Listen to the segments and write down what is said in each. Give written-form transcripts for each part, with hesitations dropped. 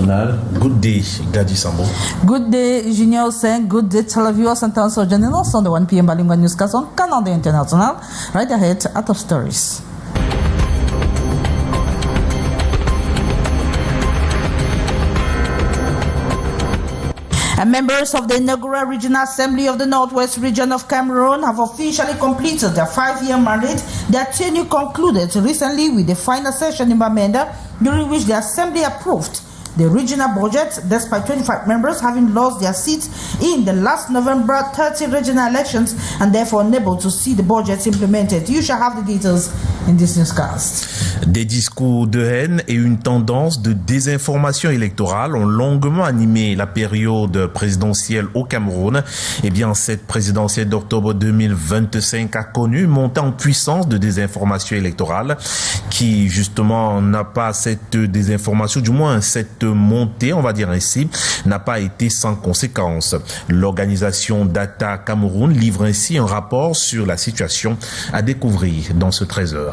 Canal. Good day, Gladys Sambo. Good day, Junior Sen. Good day, televiewers and thousands of journalists on the 1 p.m. bilingual newscast on Canal International. Right ahead, at of stories. And members of the inaugural Regional Assembly of the Northwest Region of Cameroon have officially completed their 5-year mandate. Their tenure concluded recently with the final session in Bamenda, during which the Assembly approved the regional budget, despite 25 members having lost their seats in the last November 30 regional elections and therefore unable to see the budget implemented. You shall have the details in this newscast. Des discours de haine et une tendance de désinformation électorale ont longuement animé la période présidentielle au Cameroun. Eh bien, cette présidentielle d'octobre 2025 a connu une montée en puissance de désinformation électorale qui, justement, n'a pas cette désinformation, du moins cette montée, on va dire ainsi, n'a pas été sans conséquence. L'organisation Data Cameroun livre ainsi un rapport sur la situation à découvrir dans ce 13h.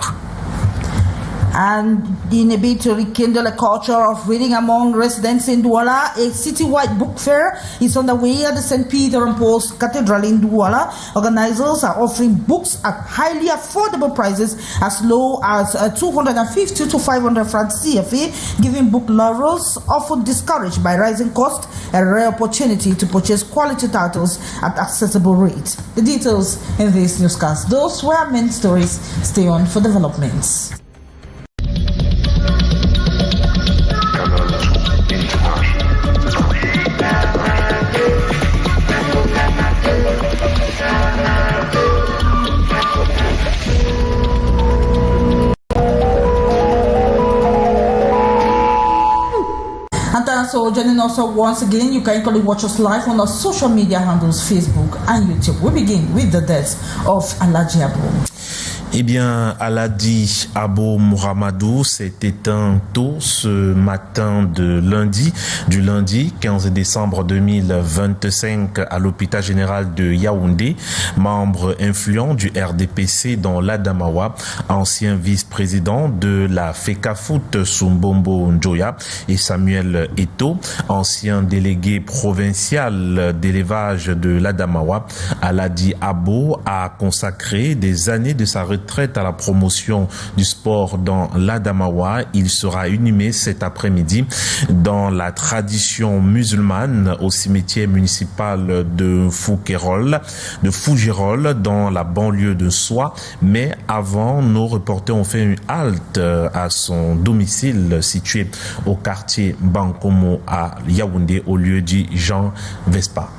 And in a bid to rekindle a culture of reading among residents in Douala, a citywide book fair is underway at the St. Peter and Paul's Cathedral in Douala. Organizers are offering books at highly affordable prices as low as 250 to 500 francs CFA, giving book lovers, often discouraged by rising costs, a rare opportunity to purchase quality titles at accessible rates. The details in this newscast. Those were main stories. Stay on for developments. So joining us once again, you can equally watch us live on our social media handles, Facebook and YouTube. We begin with the death of Alhaji Abo. Eh bien, Alhaji Abo Mohamedou s'est éteint tôt ce matin du lundi 15 décembre 2025 à l'hôpital général de Yaoundé, membre influent du RDPC dans l'Adamawa, ancien vice-président de la FECAFOOT Sumbombo Njoya et Samuel Eto, ancien délégué provincial d'élevage de l'Adamawa. Alhaji Abo a consacré des années de sa retraite à la promotion du sport dans l'Adamawa. Il sera inhumé cet après-midi dans la tradition musulmane au cimetière municipal de Fougerolles dans la banlieue de Soie. Mais avant, nos reporters ont fait une halte à son domicile situé au quartier Bankomo à Yaoundé au lieu dit Jean Vespa.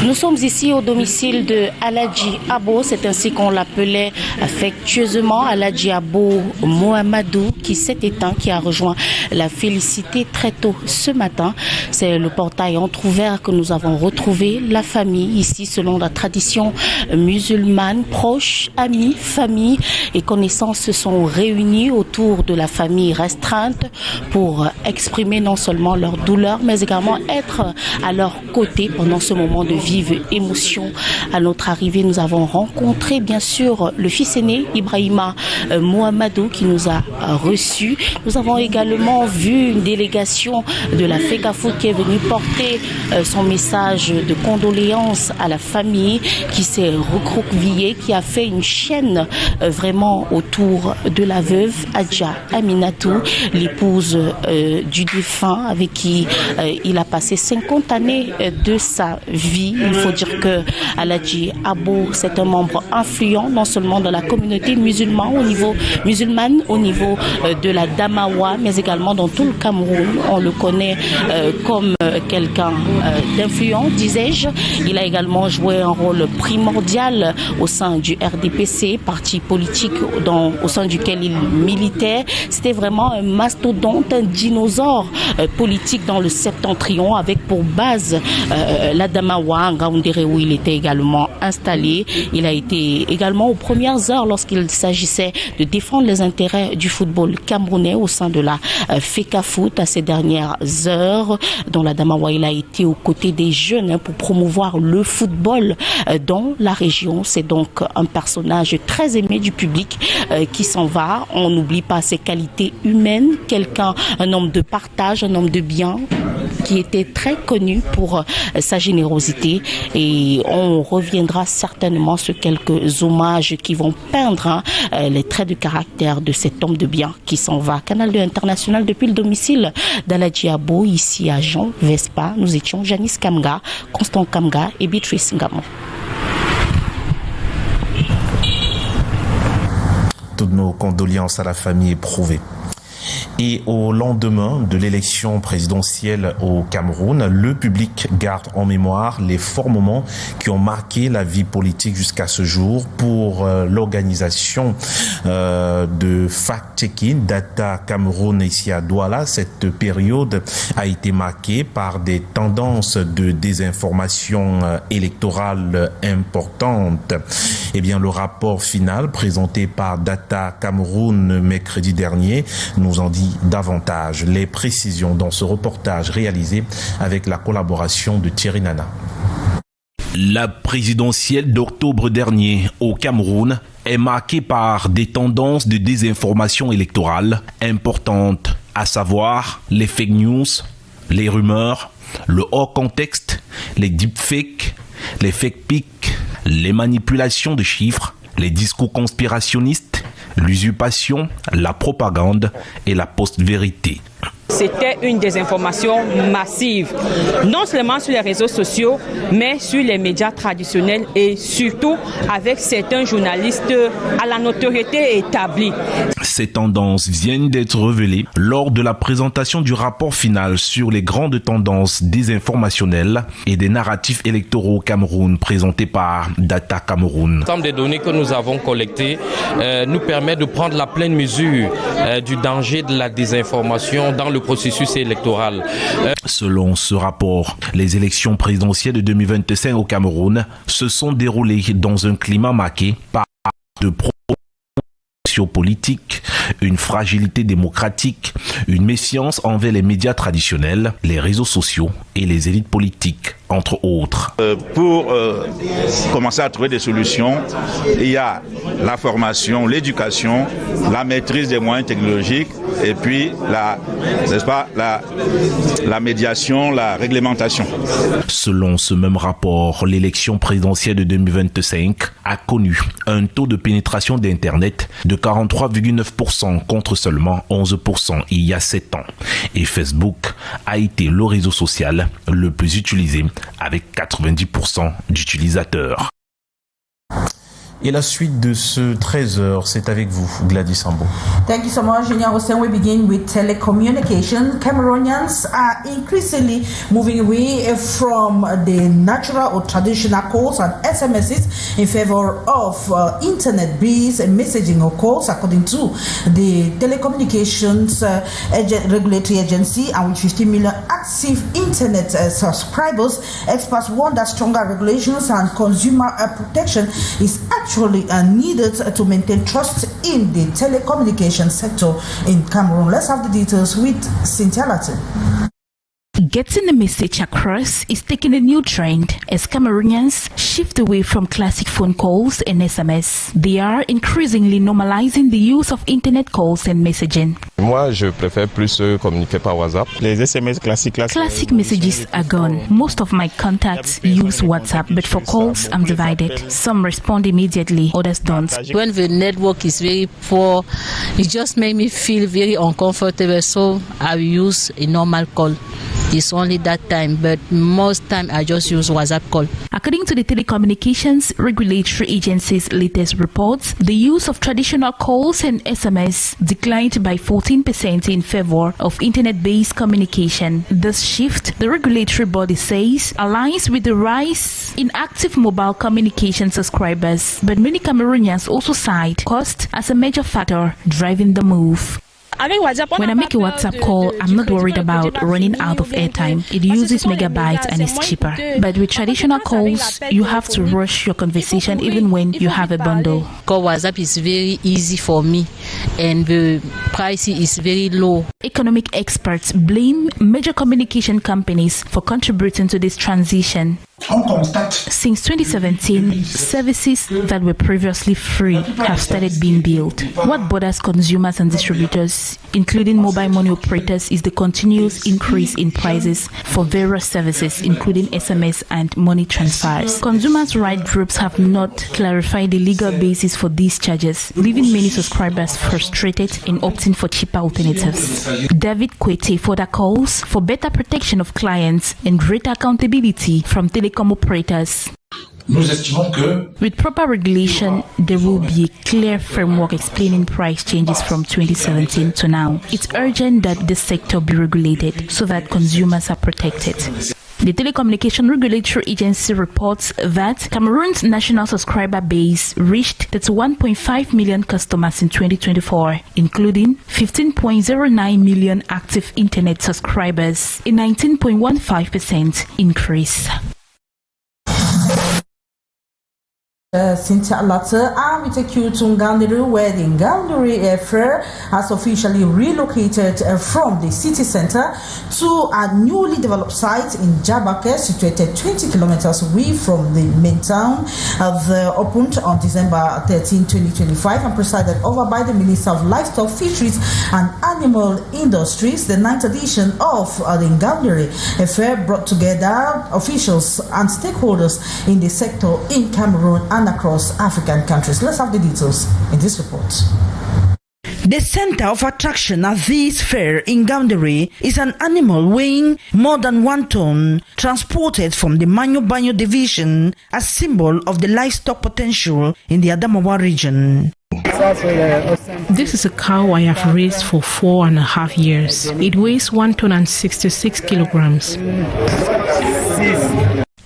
Nous sommes ici au domicile de Alhaji Abo, c'est ainsi qu'on l'appelait affectueusement, Alhaji Abo Mohamedou, qui s'est éteint, qui a rejoint la félicité très tôt ce matin. C'est le portail entrouvert que nous avons retrouvé. La famille ici, selon la tradition musulmane, proches, amis, famille et connaissances se sont réunis autour de la famille restreinte pour exprimer non seulement leur douleur, mais également être à leur côté pendant ce moment de vive émotion. À notre arrivée, nous avons rencontré bien sûr le fils aîné Ibrahima Mohamedou qui nous a reçus. Nous avons également vu une délégation de la FECAFOOT qui est venue porter son message de condoléances à la famille qui s'est recroquevillée, qui a fait une chaîne vraiment autour de la veuve Adja Aminatou, l'épouse du défunt avec qui il a passé 50 années de sa vie. Il faut dire que Alhaji Abo, c'est un membre influent non seulement dans la communauté musulmane au niveau de la Damawa, mais également dans tout le Cameroun. On le connaît comme quelqu'un d'influent, disais-je. Il a également joué un rôle primordial au sein du RDPC, parti politique au sein duquel il militait. C'était vraiment un mastodonte, un dinosaure politique dans le septentrion avec pour base la Damawa, Ngaoundéré où il était également installé. Il a été également aux premières heures lorsqu'il s'agissait de défendre les intérêts du football camerounais au sein de la FECAFOOT. À ces dernières heures, dont la Damawa, il a été aux côtés des jeunes pour promouvoir le football dans la région. C'est donc un personnage très aimé du public qui s'en va. On n'oublie pas ses qualités humaines, un homme de partage, un homme de bien, qui était très connu pour sa générosité, et on reviendra certainement sur quelques hommages qui vont peindre les traits de caractère de cet homme de bien qui s'en va. Canal 2 international depuis le domicile d'Aladji Abo, ici à Jean Vespa. Nous étions Janice Kamga, Constant Kamga et Beatrice Ngamon. Toutes nos condoléances à la famille éprouvée. Et au lendemain de l'élection présidentielle au Cameroun, le public garde en mémoire les forts moments qui ont marqué la vie politique jusqu'à ce jour. Pour l'organisation de fact-checking Data Cameroun ici à Douala, cette période a été marquée par des tendances de désinformation électorale importantes. Eh bien, le rapport final présenté par Data Cameroun mercredi dernier nous en dit davantage. Les précisions dans ce reportage réalisé avec la collaboration de Thierry Nana. La présidentielle d'octobre dernier au Cameroun est marquée par des tendances de désinformation électorale importantes, à savoir les fake news, les rumeurs, le hors contexte, les deepfakes, les fake pics, les manipulations de chiffres, les discours conspirationnistes, l'usurpation, la propagande et la post-vérité. C'était une désinformation massive, non seulement sur les réseaux sociaux, mais sur les médias traditionnels et surtout avec certains journalistes à la notoriété établie. Ces tendances viennent d'être révélées lors de la présentation du rapport final sur les grandes tendances désinformationnelles et des narratifs électoraux au Cameroun présenté par Data Cameroun. L'ensemble des données que nous avons collectées nous permet de prendre la pleine mesure du danger de la désinformation dans le processus électoral. Selon ce rapport, les élections présidentielles de 2025 au Cameroun se sont déroulées dans un climat marqué par de politiques, une fragilité démocratique, une méfiance envers les médias traditionnels, les réseaux sociaux et les élites politiques, entre autres. Pour commencer à trouver des solutions, il y a la formation, l'éducation, la maîtrise des moyens technologiques et puis la médiation, la réglementation. Selon ce même rapport, l'élection présidentielle de 2025 a connu un taux de pénétration d'Internet de 43,9% contre seulement 11% il y a 7 ans. Et Facebook a été le réseau social le plus utilisé avec 90% d'utilisateurs. Et la suite de ce 13h, c'est avec vous, Gladys Ambo. Thank you so much, Junior Hussein. We begin with telecommunication. Cameroonians are increasingly moving away from the natural or traditional calls and SMSs in favor of internet-based messaging or calls, according to the Telecommunications Regulatory Agency. And with 50 million active internet subscribers, experts warn that stronger regulations and consumer protection is actually needed to maintain trust in the telecommunication sector in Cameroon. Let's have the details with Cynthia Latin. Getting a message across is taking a new trend as Cameroonians shift away from classic phone calls and SMS. They are increasingly normalizing the use of internet calls and messaging. Moi, je préfère plus communiquer par WhatsApp. Les SMS classiques. Classic messages are gone. Most of my contacts use WhatsApp, but for calls, I'm divided. Some respond immediately, others don't. When the network is very poor, it just makes me feel very uncomfortable, so I use a normal call. It's only that time, but most time I just use WhatsApp call. According to the Telecommunications Regulatory Agency's latest reports, the use of traditional calls and SMS declined by 14% in favor of internet-based communication. This shift, the regulatory body says, aligns with the rise in active mobile communication subscribers. But many Cameroonians also cite cost as a major factor driving the move. When I make a WhatsApp call, I'm not worried about running out of airtime. It uses megabytes and is cheaper. But with traditional calls, you have to rush your conversation even when you have a bundle. Call WhatsApp is very easy for me and the price is very low. Economic experts blame major communication companies for contributing to this transition. Since 2017, services that were previously free have started being built. What bothers consumers and distributors, including mobile money operators, is the continuous increase in prices for various services, including SMS and money transfers. Consumers' rights groups have not clarified the legal basis for these charges, leaving many subscribers frustrated in opting for cheaper alternatives. David Kwete further calls for better protection of clients and greater accountability from telecom operators. With proper regulation, there will be a clear framework explaining price changes from 2017 to now. It's urgent that this sector be regulated so that consumers are protected. The Telecommunication Regulatory Agency reports that Cameroon's national subscriber base reached 31.5 million customers in 2024, including 15.09 million active internet subscribers, a 19.15% increase. Cynthia Latte, and we take you to Ngandere, where the Ngandere Fair has officially relocated from the city center to a newly developed site in Jabake, situated 20 kilometers away from the main town. They opened on December 13, 2025, and presided over by the Minister of Livestock, Fisheries and Animal Industries. The 9th edition of the Ngandere Fair brought together officials and stakeholders in the sector in Cameroon and across African countries. Let's have the details in this report. The center of attraction at this fair in Ngandere is an animal weighing more than 1 ton, transported from the Manyo-Banyo division, a symbol of the livestock potential in the Adamawa region. This is a cow I have raised for 4.5 years. It weighs 1 ton and 66 kilograms.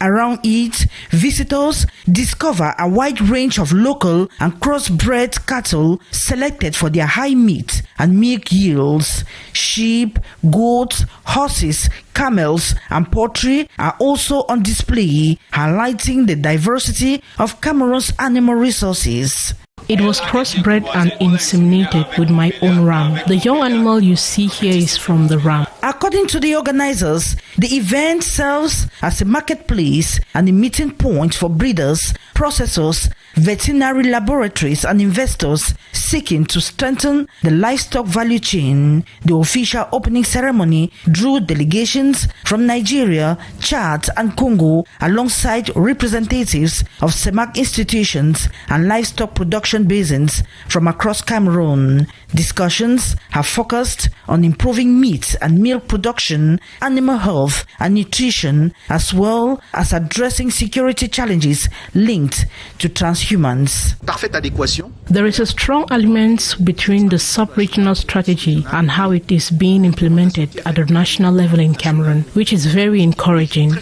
Around it, visitors discover a wide range of local and crossbred cattle selected for their high meat and milk yields. Sheep, goats, horses, camels, and poultry are also on display, highlighting the diversity of Cameroon's animal resources. It was crossbred and inseminated with my own ram. The young animal you see here is from the ram. According to the organizers, the event serves as a marketplace and a meeting point for breeders, processors, veterinary laboratories, and investors seeking to strengthen the livestock value chain. The official opening ceremony drew delegations from Nigeria, Chad, and Congo, alongside representatives of CEMAC institutions and livestock production basins from across Cameroon. Discussions have focused on improving meat and milk production, animal health and nutrition, as well as addressing security challenges linked to transhumance. There is a strong alignment between the sub-regional strategy and how it is being implemented at the national level in Cameroon, which is very encouraging.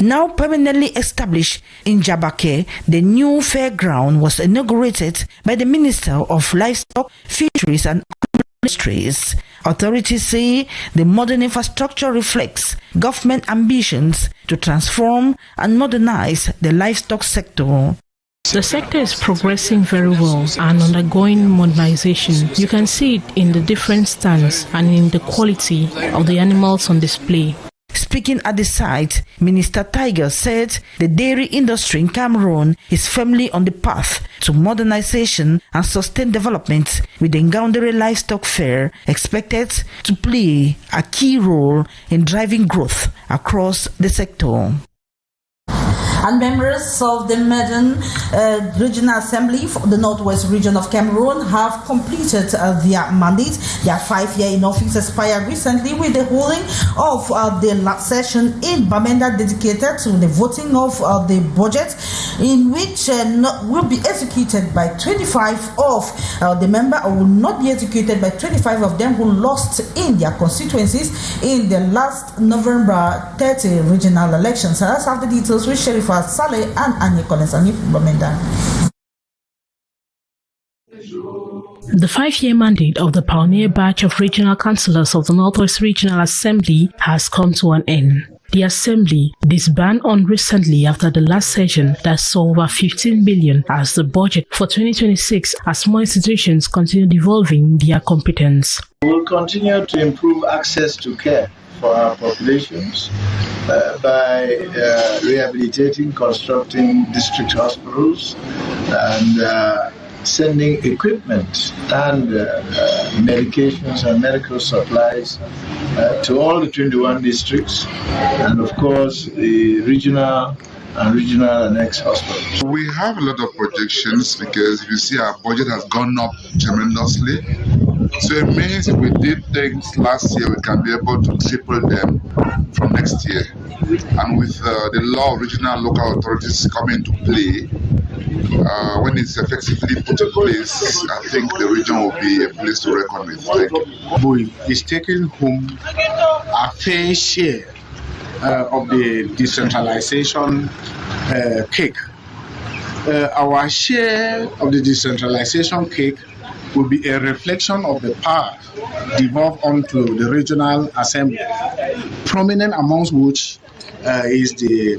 Now permanently established in Jabake, the new fairground was inaugurated by the Minister of Livestock, Fisheries and Industries. Authorities say the modern infrastructure reflects government ambitions to transform and modernize the livestock sector. The sector is progressing very well and undergoing modernization. You can see it in the different stands and in the quality of the animals on display. Speaking at the site, Minister Tiger said the dairy industry in Cameroon is firmly on the path to modernization and sustained development, with the Ngandere Livestock Fair expected to play a key role in driving growth across the sector. And members of the Medon Regional Assembly for the Northwest Region of Cameroon have completed their mandate. Their 5-year in office expired recently with the holding of the last session in Bamenda dedicated to the voting of the budget, in which will be executed by 25 of the members, or will not be executed by 25 of them who lost in their constituencies in the last November 30 regional elections. So let's have the details with Sherifa Saleh and Anya Collins from Bamenda. The 5-year mandate of the pioneer batch of regional councillors of the Northwest Regional Assembly has come to an end. The Assembly disbanded on recently after the last session that saw over 15 billion as the budget for 2026 as more institutions continue devolving their competence. We will continue to improve access to care for our populations by rehabilitating, constructing district hospitals and sending equipment and medications and medical supplies to all the 21 districts and of course the regional annex hospitals. We have a lot of projections because if you see our budget has gone up tremendously. So it means if we did things last year, we can be able to triple them from next year. And with the law of regional local authorities coming into play, when it's effectively put in place, I think the region will be a place to reckon with. Bui is taking home a fair share of the decentralization cake. Our share of the decentralization cake will be a reflection of the power devolved onto the regional assembly, prominent amongst which is the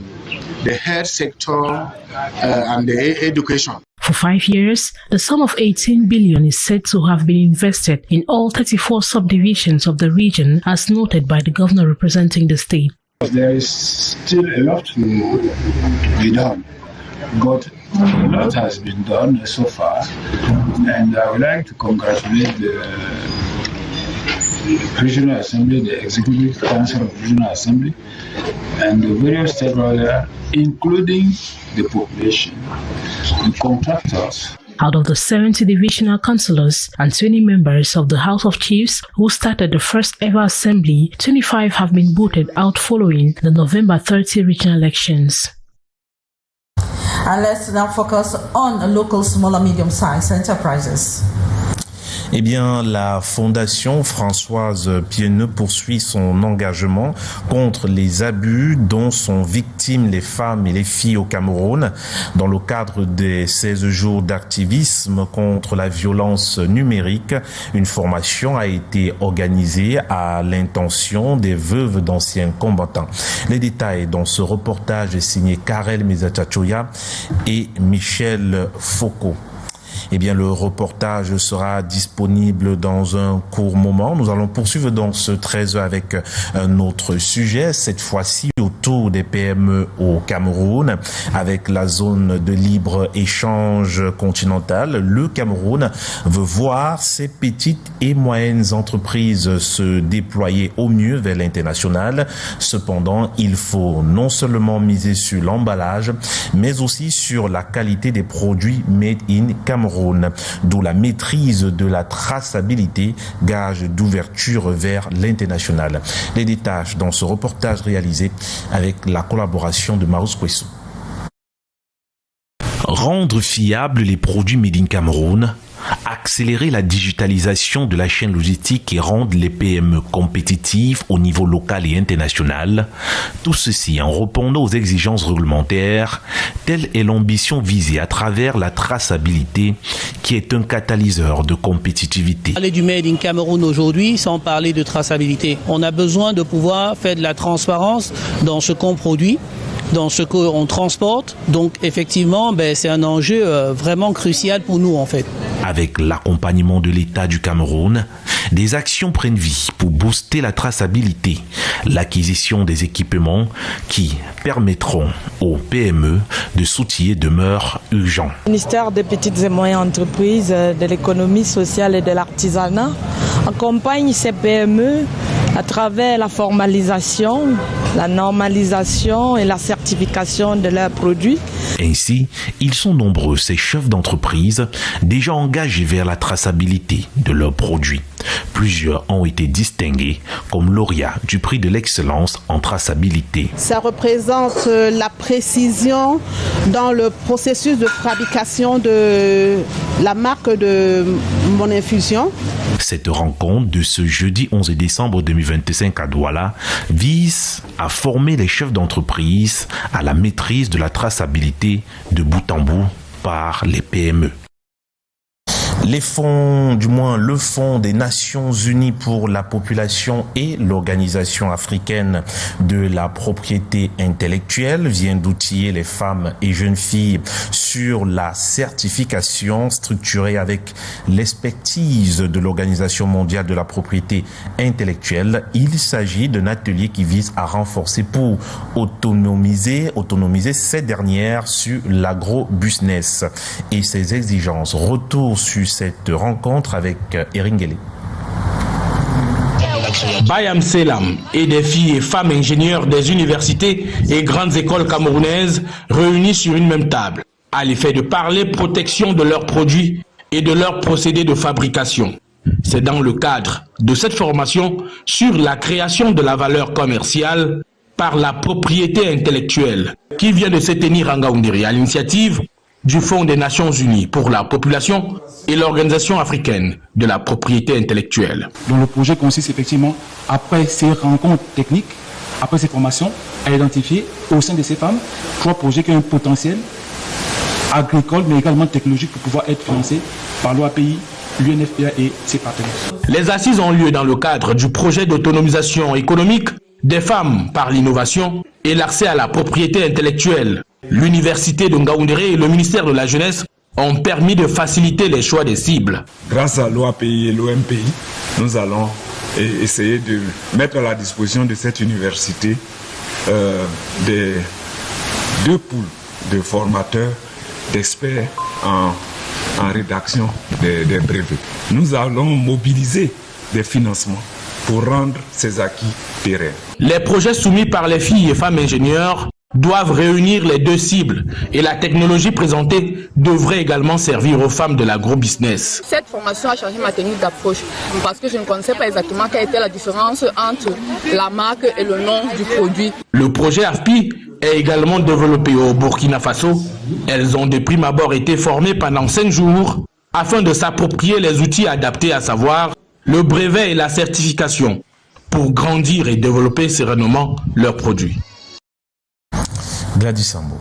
health sector and the education. For 5 years, the sum of 18 billion is said to have been invested in all 34 subdivisions of the region, as noted by the governor representing the state. There is still a lot to be done, but a lot has been done so far, and I would like to congratulate the Regional Assembly, the Executive Council of Regional Assembly, and the various stakeholders, including the population, the contractors. Out of the 70 divisional councillors and 20 members of the House of Chiefs who started the first ever assembly, 25 have been voted out following the November 30 regional elections. And let's now focus on local small and medium-sized enterprises. Eh bien, la Fondation Françoise Pienneux poursuit son engagement contre les abus dont sont victimes les femmes et les filles au Cameroun. Dans le cadre des 16 jours d'activisme contre la violence numérique, une formation a été organisée à l'intention des veuves d'anciens combattants. Les détails dans ce reportage est signé Karel Mezachachoya et Michel Foucault. Eh bien, le reportage sera disponible dans un court moment. Nous allons poursuivre donc ce 13h avec un autre sujet, cette fois-ci autour des PME au Cameroun. Avec la zone de libre-échange continentale, le Cameroun veut voir ses petites et moyennes entreprises se déployer au mieux vers l'international. Cependant, il faut non seulement miser sur l'emballage, mais aussi sur la qualité des produits made in Cameroun. D'où la maîtrise de la traçabilité, gage d'ouverture vers l'international. Les détails dans ce reportage réalisé avec la collaboration de Marus Kwesou. Rendre fiables les produits made in Cameroun, accélérer la digitalisation de la chaîne logistique et rendre les PME compétitives au niveau local et international, tout ceci en répondant aux exigences réglementaires, telle est l'ambition visée à travers la traçabilité qui est un catalyseur de compétitivité. Parler du Made in Cameroun aujourd'hui sans parler de traçabilité. On a besoin de pouvoir faire de la transparence dans ce qu'on produit, dans ce qu'on transporte. Donc effectivement, c'est un enjeu vraiment crucial pour nous en fait. Avec l'accompagnement de l'État du Cameroun, des actions prennent vie pour booster la traçabilité, l'acquisition des équipements qui permettront aux PME de s'outiller demeure urgent. Le ministère des petites et moyennes entreprises, de l'économie sociale et de l'artisanat accompagne ces PME à travers la formalisation, la normalisation et la certification de leurs produits. Ainsi, ils sont nombreux ces chefs d'entreprise déjà engagés vers la traçabilité de leurs produits. Plusieurs ont été distingués comme lauréats du prix de l'excellence en traçabilité. Ça représente la précision dans le processus de fabrication de la marque de mon infusion. Cette rencontre de ce jeudi 11 décembre 2025 à Douala vise à former les chefs d'entreprise à la maîtrise de la traçabilité de bout en bout par les PME. Le Fonds des Nations Unies pour la population et l'Organisation africaine de la propriété intellectuelle vient d'outiller les femmes et jeunes filles sur la certification structurée avec l'expertise de l'Organisation mondiale de la propriété intellectuelle. Il s'agit d'un atelier qui vise à renforcer pour autonomiser ces dernières sur l'agro-business et ses exigences. Retour sur cette rencontre avec Eringele. Bayam Selam et des filles et femmes ingénieurs des universités et grandes écoles camerounaises réunis sur une même table, à l'effet de parler protection de leurs produits et de leurs procédés de fabrication. C'est dans le cadre de cette formation sur la création de la valeur commerciale par la propriété intellectuelle qui vient de se tenir en Ngaoundéré à l'initiative du Fonds des Nations Unies pour la population et l'Organisation africaine de la propriété intellectuelle. Donc le projet consiste effectivement, après ces rencontres techniques, après ces formations, à identifier au sein de ces femmes 3 projets qui ont un potentiel agricole mais également technologique pour pouvoir être financés par l'OAPI, l'UNFPA et ses partenaires. Les assises ont lieu dans le cadre du projet d'autonomisation économique des femmes par l'innovation et l'accès à la propriété intellectuelle. L'université de Ngaoundéré et le ministère de la Jeunesse ont permis de faciliter les choix des cibles. Grâce à l'OAPI et l'OMPI, nous allons essayer de mettre à la disposition de cette université des 2 poules de formateurs, d'experts en rédaction des brevets. Nous allons mobiliser des financements pour rendre ces acquis pérennes. Les projets soumis par les filles et femmes ingénieurs doivent réunir les 2 cibles et la technologie présentée devrait également servir aux femmes de l'agro-business. Cette formation a changé ma technique d'approche parce que je ne connaissais pas exactement quelle était la différence entre la marque et le nom du produit. Le projet AFPI est également développé au Burkina Faso. Elles ont de prime abord été formées pendant 5 jours afin de s'approprier les outils adaptés, à savoir le brevet et la certification, pour grandir et développer sereinement leurs produits. Gladys Sambo.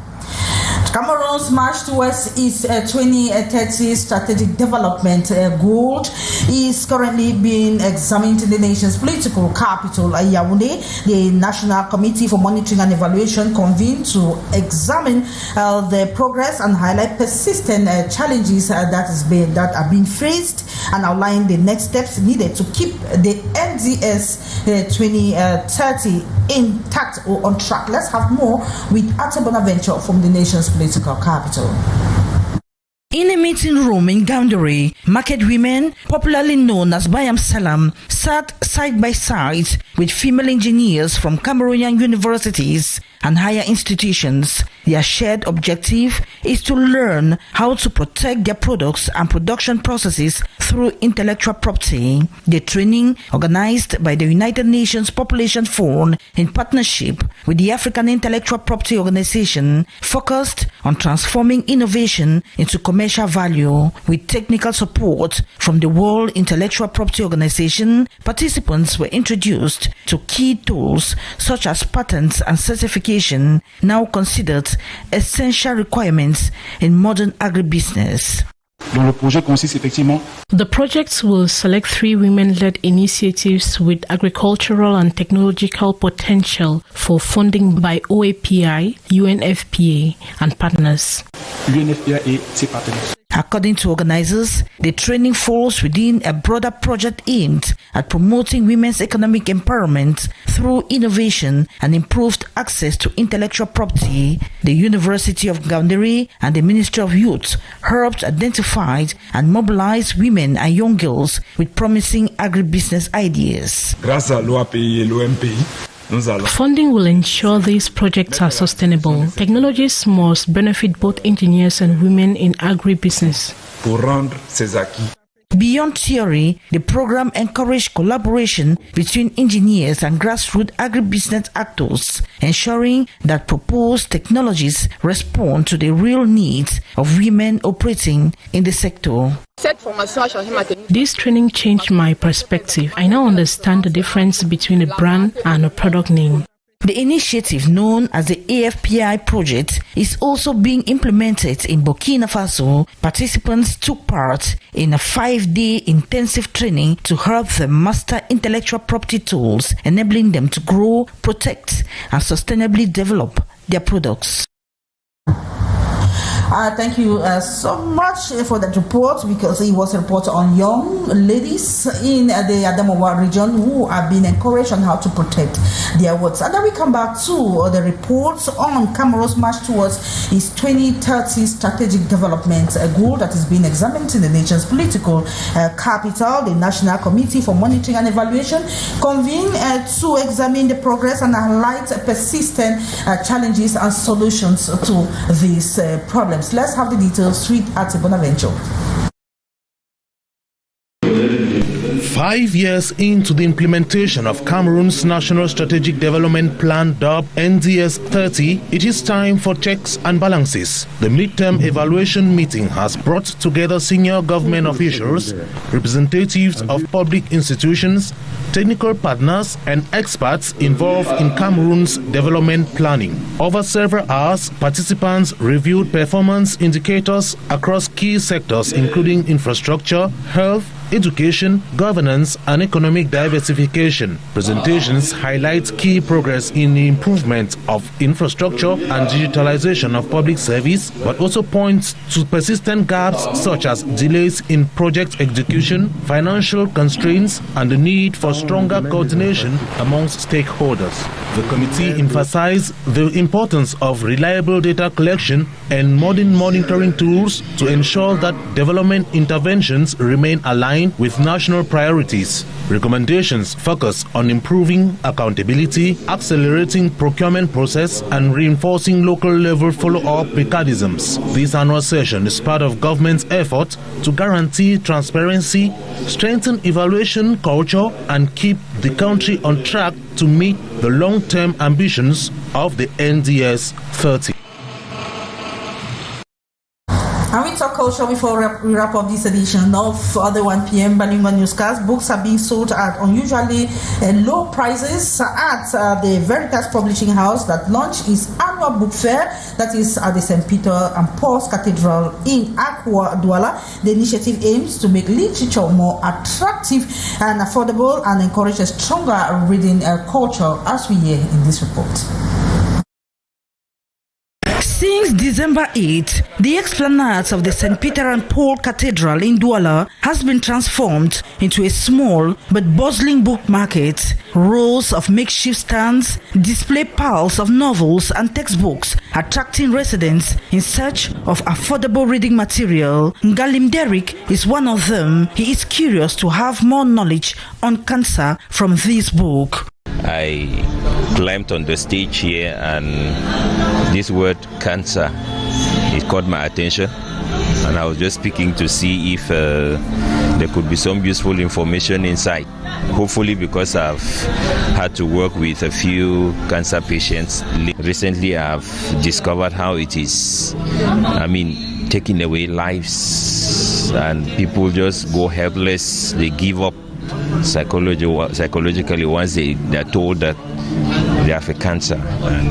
Cameroon's march towards its 2030 strategic development goal is currently being examined in the nation's political capital, Yaoundé. The National Committee for Monitoring and Evaluation convened to examine the progress and highlight persistent challenges that are being faced and outline the next steps needed to keep the NDS 2030 intact or on track. Let's have more with Ate Bonaventure from the nation's political capital. In a meeting room in Ngaoundéré, market women, popularly known as Bayam Salam, sat side by side with female engineers from Cameroonian universities and higher institutions. Their shared objective is to learn how to protect their products and production processes through intellectual property. The training, organized by the United Nations Population Fund in partnership with the African Intellectual Property Organization, focused on transforming innovation into commercial value. With technical support from the World Intellectual Property Organization, participants were introduced to key tools such as patents and certification, now considered essential requirements in modern agribusiness. Donc le projet consiste effectivement. The projects will select 3 women-led initiatives with agricultural and technological potential for funding by OAPI, UNFPA, and partners. L'UNFPA et ses partenaires. According to organizers, the training falls within a broader project aimed at promoting women's economic empowerment through innovation and improved access to intellectual property. The University of Ngaoundéré and the Ministry of Youth helped identify and mobilize women and young girls with promising agribusiness ideas. Grâce à l'OAPI et l'OMPI, funding will ensure these projects are sustainable. Technologies must benefit both engineers and women in agribusiness. Pour rendre ces acquis. Beyond theory, the program encouraged collaboration between engineers and grassroots agribusiness actors, ensuring that proposed technologies respond to the real needs of women operating in the sector. This training changed my perspective. I now understand the difference between a brand and a product name. The initiative, known as the AFPI project, is also being implemented in Burkina Faso. Participants took part in a 5-day intensive training to help them master intellectual property tools, enabling them to grow, protect, and sustainably develop their products. Thank you so much for that report, because it was a report on young ladies in the Adamawa region who have been encouraged on how to protect their works. And then we come back to the reports on Cameroon's march towards its 2030 strategic development goal that is being examined in the nation's political capital. The National Committee for Monitoring and Evaluation convened to examine the progress and highlight persistent challenges and solutions to these problems. Let's have the details with Ati Bonaventure. 5 years into the implementation of Cameroon's National Strategic Development Plan dubbed NDS 30, it is time for checks and balances. The midterm evaluation meeting has brought together senior government officials, representatives of public institutions, technical partners and experts involved in Cameroon's development planning. Over several hours, participants reviewed performance indicators across key sectors including infrastructure, health, education, governance, and economic diversification. Presentations highlight key progress in the improvement of infrastructure and digitalization of public service, but also points to persistent gaps such as delays in project execution, financial constraints, and the need for stronger coordination amongst stakeholders. The committee emphasized the importance of reliable data collection and modern monitoring tools to ensure that development interventions remain aligned with national priorities. Recommendations focus on improving accountability, accelerating procurement process, and reinforcing local level follow-up mechanisms. This annual session is part of government's effort to guarantee transparency, strengthen evaluation culture, and keep the country on track to meet the long-term ambitions of the NDS 30. And we talk culture before we wrap up this edition of the 1 p.m. bilingual newscast. Books are being sold at unusually low prices at the Veritas Publishing House that launched its annual book fair that is at the St. Peter and Paul's Cathedral in Akwa Douala. The initiative aims to make literature more attractive and affordable and encourage a stronger reading culture, as we hear in this report. Since December 8, the esplanade of the St. Peter and Paul Cathedral in Douala has been transformed into a small but bustling book market. Rows of makeshift stands display piles of novels and textbooks, attracting residents in search of affordable reading material. Ngalim Derrick is one of them. He is curious to have more knowledge on cancer from this book. I climbed on the stage here and this word cancer, it caught my attention, and I was just speaking to see if there could be some useful information inside. Hopefully, because I've had to work with a few cancer patients recently, I've discovered how it is, taking away lives, and people just go helpless, they give up psychologically once they're told that they have a cancer, and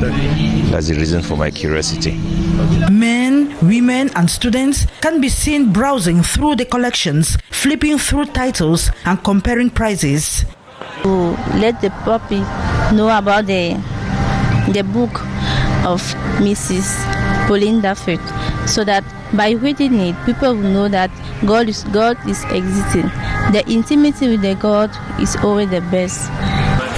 that's the reason for my curiosity. Men, women and students can be seen browsing through the collections, flipping through titles and comparing prices. To let the public know about the book of Mrs. Pauline Daffert, so that by reading it, people will know that God is existing. The intimacy with the God is always the best.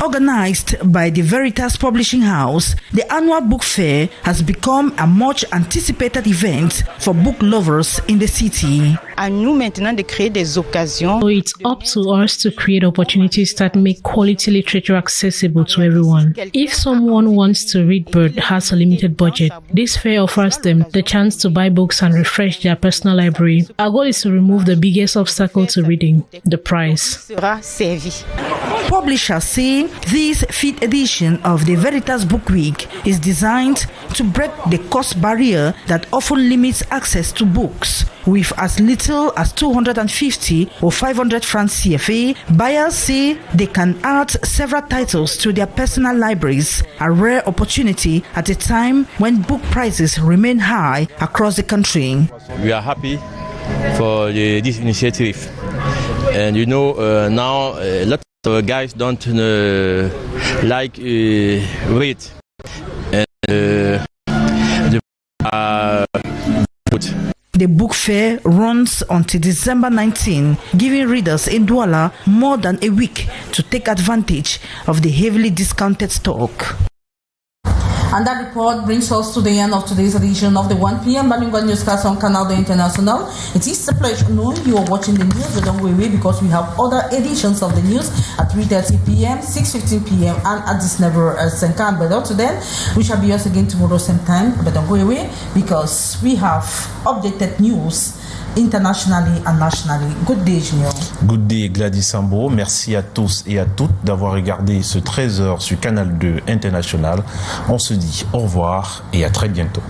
Organized by the Veritas Publishing House, the annual book fair has become a much anticipated event for book lovers in the city. So it's up to us to create opportunities that make quality literature accessible to everyone. If someone wants to read but has a limited budget, this fair offers them the chance to buy books and refresh their personal library. Our goal is to remove the biggest obstacle to reading, the price. publishers say this 5th edition of the Veritas Book Week is designed to break the cost barrier that often limits access to books. With as little as 250 or 500 francs CFA, buyers say they can add several titles to their personal libraries, a rare opportunity at a time when book prices remain high across the country. We are happy for this initiative. And now a lot of guys don't like read. And the book fair runs until December 19, giving readers in Douala more than a week to take advantage of the heavily discounted stock. And that report brings us to the end of today's edition of the 1 p.m. bilingual newscast on Canal International. It is a pleasure knowing you are watching the news, but don't go away because we have other editions of the news at 3:30 p.m., 6:15 p.m. and at this never Senkan. But until then, we shall be us again tomorrow same time. But don't go away because we have updated news internationally and nationally. Good day, Junior. Good day, Gladys Sambo. Merci à tous et à toutes d'avoir regardé ce 13h sur Canal 2 International. On se dit au revoir et à très bientôt.